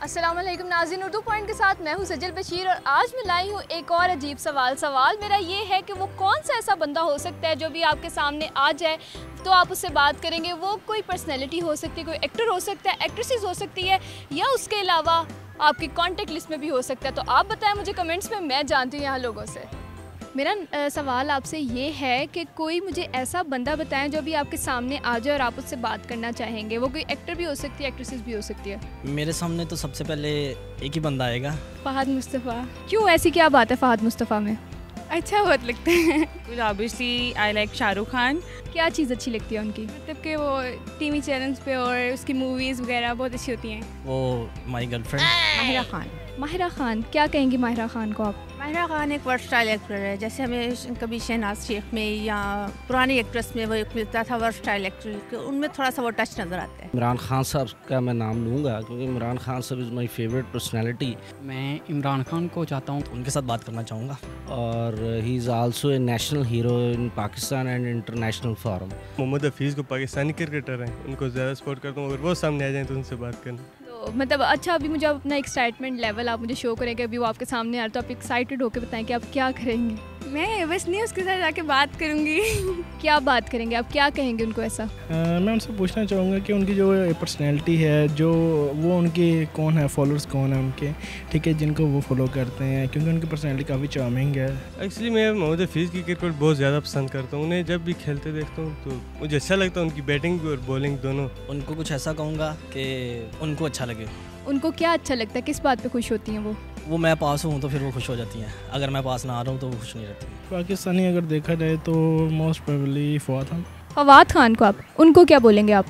अस्सलाम वालेकुम नाज़रीन, उर्दू पॉइंट के साथ मैं हूँ सजल बशीर और आज मैं लाई हूँ एक और अजीब सवाल मेरा ये है कि वो कौन सा ऐसा बंदा हो सकता है जो भी आपके सामने आ जाए तो आप उससे बात करेंगे। वो कोई पर्सनैलिटी हो सकती है, कोई एक्टर हो सकता है, एक्ट्रेसेस हो सकती है, या उसके अलावा आपकी कॉन्टेक्ट लिस्ट में भी हो सकता है। तो आप बताएं मुझे कमेंट्स में, मैं जानती हूँ यहाँ लोगों से। मेरा सवाल आपसे ये है कि कोई मुझे ऐसा बंदा बताएं जो भी आपके सामने आ जाए और आप उससे बात करना चाहेंगे। वो कोई एक्टर भी हो सकती है, एक्ट्रेसेस भी हो सकती है। मेरे सामने तो सबसे पहले एक ही बंदा आएगा, फहद मुस्तफ़ा। क्यों, ऐसी क्या बात है फहद मुस्तफ़ा में? अच्छा बहुत लगता है। Obviously I like Shahrukh Khan. क्या चीज़ अच्छी लगती है उनकी? मतलब कि वो टीवी चैनल्स पे और उसकी मूवीज़ वगैरह बहुत अच्छी होती हैं। वो माई गर्लफ्रेंड माहिरा खान। माहिरा खान, क्या कहेंगी माहिरा खान को आप? माहिरा खान एक वर्सटाइल एक्टर है, जैसे हमें कभी शहनाज शेख में या पुरानी एक्ट्रेस में वो एक मिलता था वर्सटाइल एक्टर, उनमें थोड़ा सा वो टच नज़र आता है। इमरान खान साहब का मैं नाम लूँगा क्योंकि इमरान खान साहब इज़ माई फेवरेट पर्सनैलिटी। मैं इमरान खान को चाहता हूँ, उनके साथ बात करना चाहूँगा। और he is also a national hero in Pakistan and international forum. Mohammad Hafeez को पाकिस्तानी क्रिकेटर हैं, उनको ज़्यादा सपोर्ट करता हूँ। अगर वो सामने आ जाएँ तो उनसे बात करना। तो मतलब अच्छा, अभी मुझे आप अपना एक्साइटमेंट लेवल आप मुझे शो करेंगे। अभी वो आपके सामने आ रहा है तो आप एक्साइटेड होकर बताएं कि आप क्या करेंगे? मैं बस नहीं उसके साथ जाके बात करूँगी। क्या बात करेंगे आप, क्या कहेंगे उनको ऐसा? मैं उनसे पूछना चाहूँगा कि उनकी जो पर्सनैलिटी है, जो वो उनके कौन है, फॉलोअर्स कौन है उनके, ठीक है, जिनको वो फॉलो करते हैं, क्योंकि उनकी पर्सनैलिटी काफ़ी चार्मिंग है। एक्चुअली मैं मोहम्मद हफीज़ की क्रिकेट बहुत ज़्यादा पसंद करता हूँ। उन्हें जब भी खेलते देखता हूँ तो मुझे अच्छा लगता है, उनकी बैटिंग और बॉलिंग दोनों। उनको कुछ ऐसा कहूँगा कि उनको अच्छा लगे। उनको क्या अच्छा लगता है, किस बात पे खुश होती हैं वो मैं पास हूँ तो फिर वो खुश हो जाती हैं, अगर मैं पास ना आ रहा हूँ तो वो खुश नहीं रहती। पाकिस्तानी अगर देखा जाए तो मोस्ट प्रोबेबली फवाद खान। फवाद खान को आप, उनको क्या बोलेंगे आप?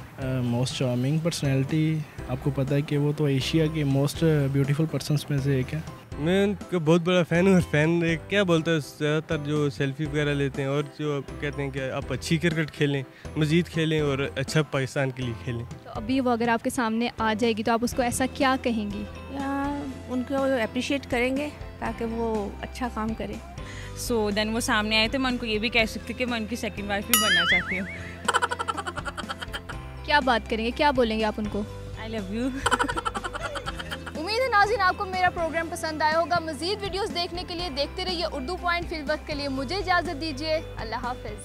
Most charming personality. आपको पता है कि वो तो एशिया के मोस्ट ब्यूटीफुल पर्सनस में से एक है। मैं उनका बहुत बड़ा फ़ैन हूँ। और फ़ैन क्या बोलता है, ज़्यादातर जो सेल्फी वगैरह लेते हैं और जो कहते हैं कि आप अच्छी क्रिकेट खेलें, मज़ीद खेलें और अच्छा पाकिस्तान के लिए खेलें। तो अभी वो अगर आपके सामने आ जाएगी तो आप उसको ऐसा क्या कहेंगी? या उनको अप्रिशिएट करेंगे ताकि वो अच्छा काम करे। सो देन वो सामने आए तो मैं उनको ये भी कह सकती कि मैं उनकी सेकंड वाइफ भी बनना चाहती हूँ। क्या बात करेंगे, क्या बोलेंगे आप उनको? I love you. उम्मीद है नाज़रीन आपको मेरा प्रोग्राम पसंद आया होगा। मज़ीद वीडियोस देखने के लिए देखते रहिए उर्दू पॉइंट। फिल वक्त के लिए मुझे इजाज़त दीजिए। अल्लाह हाफ़िज़।